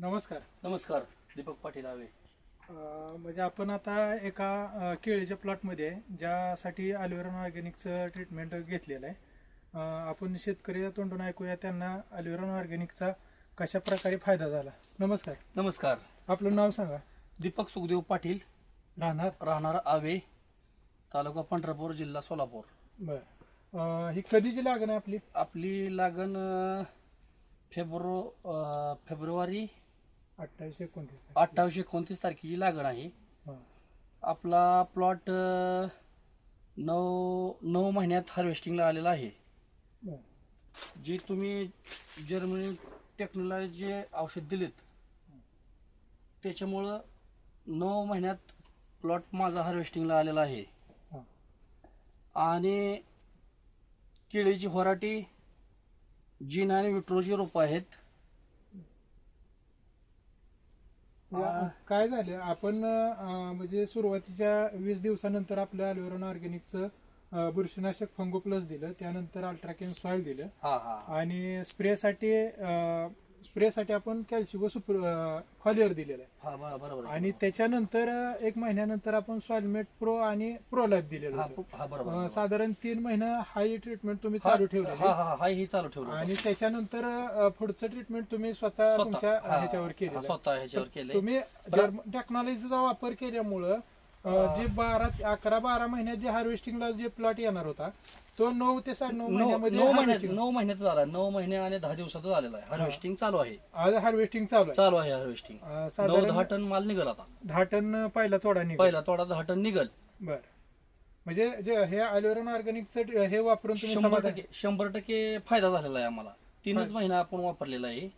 नमस्कार. नमस्कार. दीपक पाटील आवे. म्हणजे आपण आता एका केळीच्या प्लॉटमध्ये आहे ज्यासाठी अल्युरॉन ऑर्गॅनिकचं ट्रीटमेंट घेतलेलं आहे. आपण शेतकरी तोंडून ऐकूया त्यांना अल्युरॉन ऑर्गॅनिकचा कशा प्रकारे फायदा झाला. नमस्कार. नमस्कार. आपलं नाव सांगा. दीपक सुखदेव पाटील, राहणार आवे, तालुका पंढरपूर, जिल्हा सोलापूर. बर. ही कधीची लागण आहे आपली? आपली लागण फेब्रुवारी 28-29 तारखेची लागण आहे. आपला प्लॉट 9 महिन्यात हार्वेस्टिंगला आलेला आहे. जी तुम्ही जर्मनी टेक्नॉलॉजी औषध दिलेत त्याच्यामुळं 9 महिन्यात प्लॉट माझा हार्वेस्टिंगला आलेला आहे. आणि केळीची व्हरायटी जीन आणि विट्रोची रोपं आहेत. काय झालं आपण म्हणजे सुरुवातीच्या 20 दिवसानंतर आपलं अल्युरॉन ऑर्गॅनिकचं बुरशीनाशक फंगो प्लस दिलं, त्यानंतर अल्ट्राकेन सॉइल दिलं आणि स्प्रेसाठी आपण कॅल्शिगो फॉलियर दिलेलं आहे. बरोबर. आणि त्याच्यानंतर 1 महिन्यानंतर आपण सॉइलमेट प्रो आणि प्रोलाइफ दिलेलं होतं. साधारण 3 महिने हाय ट्रीटमेंट तुम्ही चालू ठेवलं आणि त्याच्यानंतर पुढचं ट्रीटमेंट तुम्ही स्वतः तुमच्या ह्याच्यावर केलं. तुम्ही टेक्नॉलॉजीचा वापर केल्यामुळं जे 11-12 महिन्यात जे हार्वेस्टिंगला जे प्लॉट येणार होता तो 9 ते 9.5 महिन्यामध्ये 9 महिन्यात झाला. 9 महिने आणि 10 दिवसात झालेला आहे. हार्वेस्टिंग चालू आहे. आज हार्वेस्टिंग चालू आहे. हार्वेस्टिंग 9-10 टन माल निघल. आता 10 टन पहिला तोडा 10 टन निघल. बर. म्हणजे जे हे अल्युरॉन ऑर्गॅनिकचं हे वापरून तुम्ही 100% फायदा झालेला आहे आम्हाला. 3च महिना आपण वापरलेला आहे.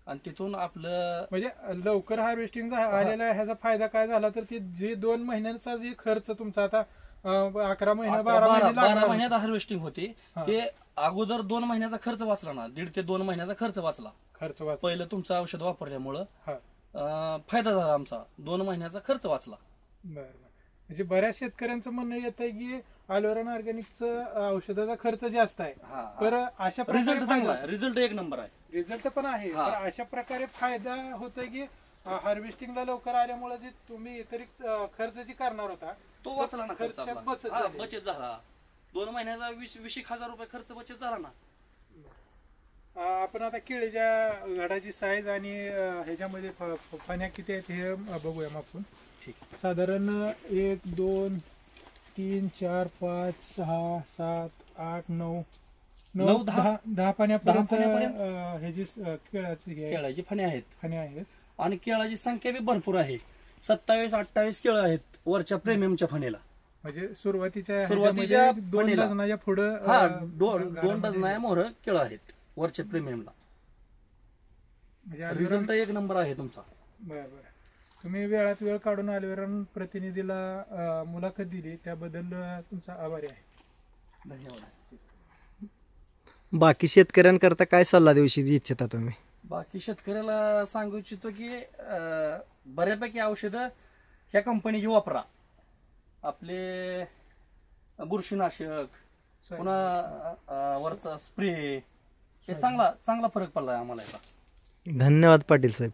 आणि तिथून आपलं म्हणजे लवकर हार्वेस्टिंग आलेला आहे. ह्याचा फायदा काय झाला तर ती जे 2 महिन्यांचा जे खर्च तुमचा आता 11 महिने 12 महिन्यात हार्वेस्टिंग होते ते अगोदर 2 महिन्याचा खर्च वाचला ना. 1.5 ते 2 महिन्याचा खर्च वाचला. पहिलं तुमचं औषध वापरल्यामुळं फायदा झाला आमचा. 2 महिन्याचा खर्च वाचला. बरं. म्हणजे बऱ्याच शेतकऱ्यांचं म्हणणं येत आहे की अल्युरॉन ऑर्गॅनिकचं औषधाचा खर्च जास्त आहे, तर अशा रिझल्ट चांगला आहे. रिझल्ट 1 नंबर आहे. रिझल्ट पण आहे. अशा प्रकारे फायदा होतोय की हार्वेस्टिंगला लवकर आल्यामुळे जे तुम्ही अतिरिक्त खर्च जे करणार होता तो वाचला ना. खर्च बचत झाला. 2 महिन्याचा 20,000 रुपये खर्च बचत झाला ना. आपण आता केळीच्या झाडाची साईज आणि ह्याच्यामध्ये फण्या किती आहेत हे बघूया मग आपण. ठीक. साधारण 1 2 3 4 5 6 7 8 9 10 पाण्यापर्यंत ह्याची केळाची फण्या आहेत. आणि केळाची संख्या बी भरपूर आहे. 27-28 केळं आहेत वरच्या प्रीमियमच्या फणीला. म्हणजे सुरुवातीच्या 2 डझनाच्या पुढे 2 डझनाच्या मोहर केळं आहेत वरच्या प्रीमियमला. म्हणजे रिझल्ट 1 नंबर आहे तुमचा. बरं. तुम्ही वेळात वेळ काढून अल्युरॉन प्रतिनिधीला मुलाखत दिली त्याबद्दल तुमचा आभारी आहे. धन्यवाद. बाकी शेतकऱ्यांकरता काय सल्ला देऊ इच्छिता तुम्ही? बाकी शेतकऱ्याला सांगू इच्छितो की बऱ्यापैकी औषधं ह्या कंपनीची वापरा. आपले बुरशीनाशक, पुन्हा वरचा स्प्रे, हे चांगला फरक पडलाय आम्हाला याचा. धन्यवाद पाटील साहेब.